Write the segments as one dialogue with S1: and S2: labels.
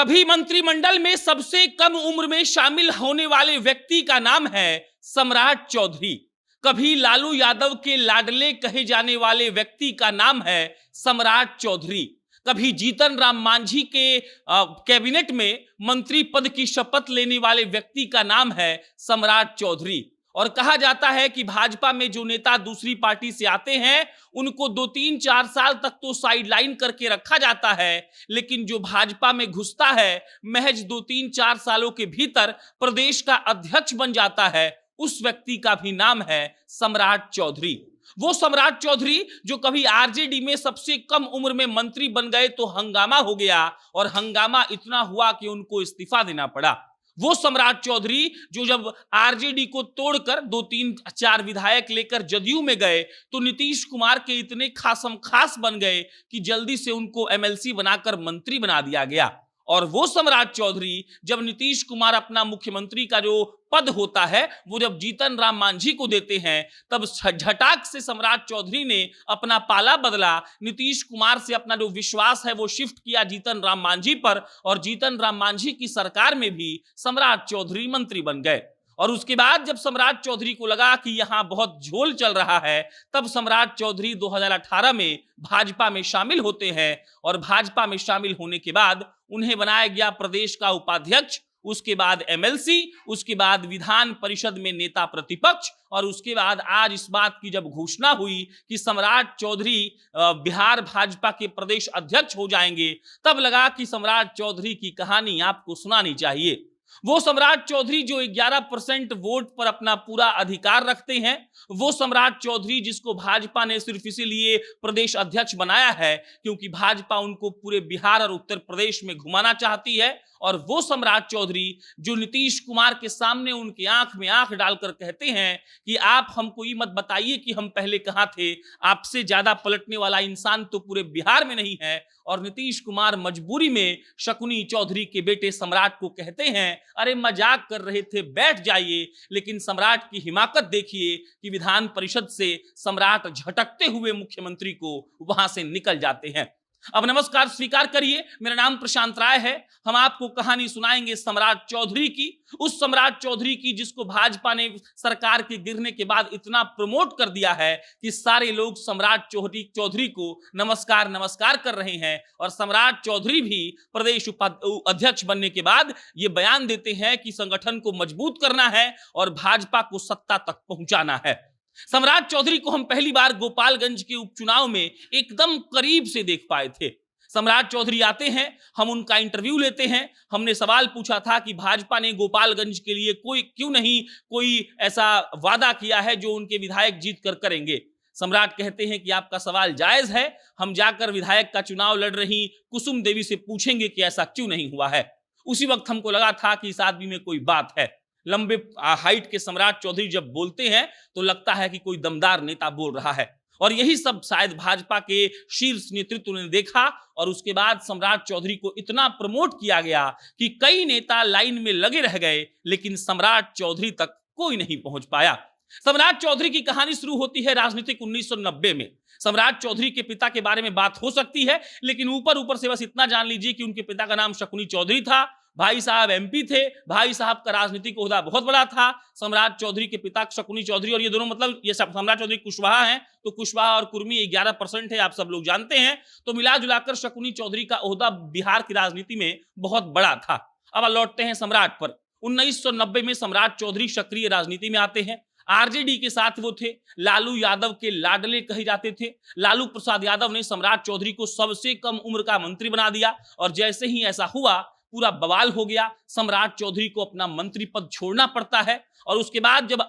S1: कभी मंत्रिमंडल में सबसे कम उम्र में शामिल होने वाले व्यक्ति का नाम है सम्राट चौधरी। कभी लालू यादव के लाडले कहे जाने वाले व्यक्ति का नाम है सम्राट चौधरी। कभी जीतन राम मांझी के कैबिनेट में मंत्री पद की शपथ लेने वाले व्यक्ति का नाम है सम्राट चौधरी। और कहा जाता है कि भाजपा में जो नेता दूसरी पार्टी से आते हैं उनको 2-3-4 साल तक तो साइडलाइन करके रखा जाता है, लेकिन जो भाजपा में घुसता है महज 2-3-4 सालों के भीतर प्रदेश का अध्यक्ष बन जाता है, उस व्यक्ति का भी नाम है सम्राट चौधरी। वो सम्राट चौधरी जो कभी आरजेडी में सबसे कम उम्र में मंत्री बन गए तो हंगामा हो गया, और हंगामा इतना हुआ कि उनको इस्तीफा देना पड़ा। वो सम्राट चौधरी जो जब आरजेडी को तोड़कर 2-3-4 विधायक लेकर जदयू में गए तो नीतीश कुमार के इतने खासम खास बन गए कि जल्दी से उनको एमएलसी बनाकर मंत्री बना दिया गया। और वो सम्राट चौधरी जब नीतीश कुमार अपना मुख्यमंत्री का जो पद होता है वो जब जीतन राम मांझी को देते हैं, तब झटाक से सम्राट चौधरी ने अपना पाला बदला, नीतीश कुमार से अपना जो विश्वास है वो शिफ्ट किया जीतन राम मांझी पर, और जीतन राम मांझी की सरकार में भी सम्राट चौधरी मंत्री बन गए। और उसके बाद जब सम्राट चौधरी को लगा कि यहां बहुत झोल चल रहा है, तब सम्राट चौधरी 2018 में भाजपा में शामिल होते हैं, और भाजपा में शामिल होने के बाद उन्हें बनाया गया प्रदेश का उपाध्यक्ष, उसके बाद एमएलसी, उसके बाद विधान परिषद में नेता प्रतिपक्ष, और उसके बाद आज इस बात की जब घोषणा हुई कि सम्राट चौधरी बिहार भाजपा के प्रदेश अध्यक्ष हो जाएंगे, तब लगा कि सम्राट चौधरी की कहानी आपको सुनानी चाहिए। वो सम्राट चौधरी जो 11% वोट पर अपना पूरा अधिकार रखते हैं, वो सम्राट चौधरी जिसको भाजपा ने सिर्फ इसीलिए प्रदेश अध्यक्ष बनाया है क्योंकि भाजपा उनको पूरे बिहार और उत्तर प्रदेश में घुमाना चाहती है, और वो सम्राट चौधरी जो नीतीश कुमार के सामने उनकी आंख में आंख डालकर कहते हैं कि आप हमको ये मत बताइए कि हम पहले कहां थे, आपसे ज्यादा पलटने वाला इंसान तो पूरे बिहार में नहीं है। और नीतीश कुमार मजबूरी में शकुनी चौधरी के बेटे सम्राट को कहते हैं, अरे मजाक कर रहे थे, बैठ जाइए। लेकिन सम्राट की हिमाकत देखिए कि विधान परिषद से सम्राट झटकते हुए मुख्यमंत्री को वहां से निकल जाते हैं। अब नमस्कार स्वीकार करिए, मेरा नाम प्रशांत राय है। हम आपको कहानी सुनाएंगे सम्राट चौधरी की, उस सम्राट चौधरी की जिसको भाजपा ने सरकार के गिरने के बाद इतना प्रमोट कर दिया है कि सारे लोग सम्राट चौधरी को नमस्कार नमस्कार कर रहे हैं। और सम्राट चौधरी भी प्रदेश अध्यक्ष बनने के बाद ये बयान देते हैं कि संगठन को मजबूत करना है और भाजपा को सत्ता तक पहुंचाना है। सम्राट चौधरी को हम पहली बार गोपालगंज के उपचुनाव में एकदम करीब से देख पाए थे। सम्राट चौधरी आते हैं, हम उनका इंटरव्यू लेते हैं। हमने सवाल पूछा था कि भाजपा ने गोपालगंज के लिए क्यों नहीं कोई ऐसा वादा किया है जो उनके विधायक जीत कर करेंगे। सम्राट कहते हैं कि आपका सवाल जायज है, हम जाकर विधायक का चुनाव लड़ रही कुसुम देवी से पूछेंगे कि ऐसा क्यों नहीं हुआ है। उसी वक्त हमको लगा था कि इस आदमी में कोई बात है। लंबे हाइट के सम्राट चौधरी जब बोलते हैं तो लगता है कि कोई दमदार नेता बोल रहा है, और यही सब शायद भाजपा के शीर्ष नेतृत्व ने देखा। और उसके बाद सम्राट चौधरी को इतना प्रमोट किया गया कि कई नेता लाइन में लगे रह गए, लेकिन सम्राट चौधरी तक कोई नहीं पहुंच पाया। सम्राट चौधरी की कहानी शुरू होती है राजनीतिक 1990 में। सम्राट चौधरी के पिता के बारे में बात हो सकती है, लेकिन ऊपर ऊपर से बस इतना जान लीजिए कि उनके पिता का नाम शकुनी चौधरी था, भाई साहब एमपी थे, भाई साहब का राजनीतिक ओहदा बहुत बड़ा था। सम्राट चौधरी के पिता शकुनी चौधरी, और ये दोनों मतलब ये सम्राट चौधरी कुशवाहा हैं, तो कुशवाहा और कुर्मी 11% है, आप सब लोग जानते हैं। तो मिला जुलाकर शकुनी चौधरी का ओहदा बिहार की राजनीति में बहुत बड़ा था। अब लौटते हैं सम्राट पर। 1990 में सम्राट चौधरी सक्रिय राजनीति में आते हैं। आरजेडी के साथ वो थे, लालू यादव के लाडले कहे जाते थे। लालू प्रसाद यादव ने सम्राट चौधरी को सबसे कम उम्र का मंत्री बना दिया, और जैसे ही ऐसा हुआ पूरा बवाल हो गया। सम्राट चौधरी को अपना मंत्री पद छोड़ना पड़ता है, और उसके बाद जब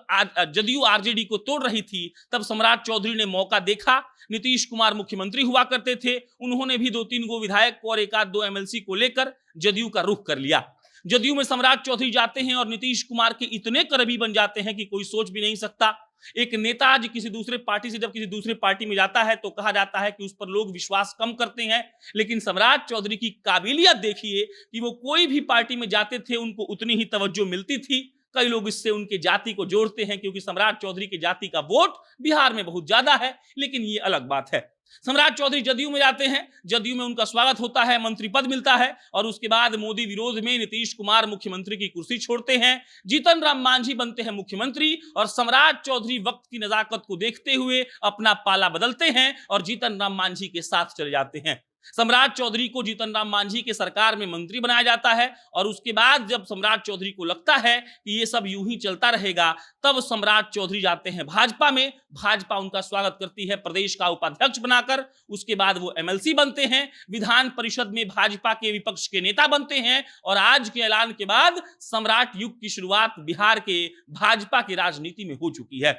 S1: जदयू आरजेडी को तोड़ रही थी तब सम्राट चौधरी ने मौका देखा। नीतीश कुमार मुख्यमंत्री हुआ करते थे, उन्होंने भी 2-3 गो विधायक और 1-2 एमएलसी को लेकर जदयू का रुख कर लिया। जदयू में सम्राट चौधरी जाते हैं और नीतीश कुमार के इतने करीबी बन जाते हैं कि कोई सोच भी नहीं सकता। एक नेता आज किसी दूसरे पार्टी से जब किसी दूसरे पार्टी में जाता है तो कहा जाता है कि उस पर लोग विश्वास कम करते हैं, लेकिन सम्राट चौधरी की काबिलियत देखिए कि वो कोई भी पार्टी में जाते थे उनको उतनी ही तवज्जो मिलती थी। कई लोग इससे उनके जाति को जोड़ते हैं क्योंकि सम्राट चौधरी की जाति का वोट बिहार में बहुत ज्यादा है, लेकिन ये अलग बात है। सम्राट चौधरी जदयू में जाते हैं, जदयू में उनका स्वागत होता है, मंत्री पद मिलता है और उसके बाद मोदी विरोध में नीतीश कुमार मुख्यमंत्री की कुर्सी छोड़ते हैं, जीतन राम मांझी बनते हैं मुख्यमंत्री और सम्राट चौधरी वक्त की नजाकत को देखते हुए अपना पाला बदलते हैं और जीतन राम मांझी के साथ चले जाते हैं। सम्राट चौधरी को जीतन राम मांझी के सरकार में मंत्री बनाया जाता है और उसके बाद जब सम्राट चौधरी को लगता है कि ये सब यूं ही चलता रहेगा, तब सम्राट चौधरी जाते हैं भाजपा में। भाजपा उनका स्वागत करती है प्रदेश का उपाध्यक्ष बनाकर। उसके बाद वो एमएलसी बनते हैं, विधान परिषद में भाजपा के विपक्ष के नेता बनते हैं और आज के ऐलान के बाद सम्राट युग की शुरुआत बिहार के भाजपा की राजनीति में हो चुकी है।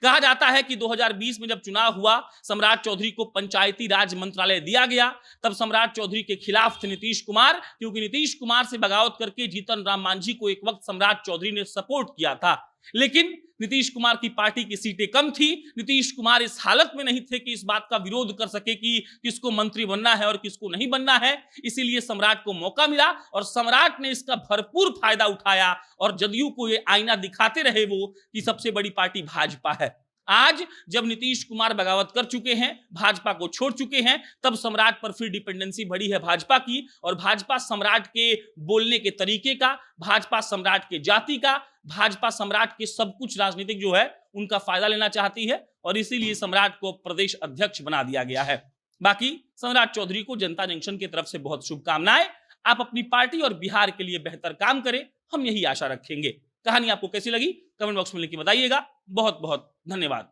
S1: कहा जाता है कि 2020 में जब चुनाव हुआ, सम्राट चौधरी को पंचायती राज मंत्रालय दिया गया। तब सम्राट चौधरी के खिलाफ थे नीतीश कुमार, क्योंकि नीतीश कुमार से बगावत करके जीतन राम मांझी को एक वक्त सम्राट चौधरी ने सपोर्ट किया था, लेकिन नीतीश कुमार की पार्टी की सीटें कम थी। नीतीश कुमार इस हालत में नहीं थे कि इस बात का विरोध कर सके कि किसको मंत्री बनना है और किसको नहीं बनना है। इसीलिए सम्राट को मौका मिला और सम्राट ने इसका भरपूर फायदा उठाया और जदयू को ये आईना दिखाते रहे वो कि सबसे बड़ी पार्टी भाजपा है। आज जब नीतीश कुमार बगावत कर चुके हैं, भाजपा को छोड़ चुके हैं, तब सम्राट पर फिर डिपेंडेंसी बढ़ी है भाजपा की और भाजपा सम्राट के बोलने के तरीके का, भाजपा सम्राट के जाति का, भाजपा सम्राट के सब कुछ राजनीतिक जो है उनका फायदा लेना चाहती है और इसीलिए सम्राट को प्रदेश अध्यक्ष बना दिया गया है। बाकी सम्राट चौधरी को जनता जंक्शन की तरफ से बहुत शुभकामनाएं। आप अपनी पार्टी और बिहार के लिए बेहतर काम करें, हम यही आशा रखेंगे। कहानी आपको कैसी लगी कमेंट बॉक्स में लिख के बताइएगा। बहुत बहुत धन्यवाद।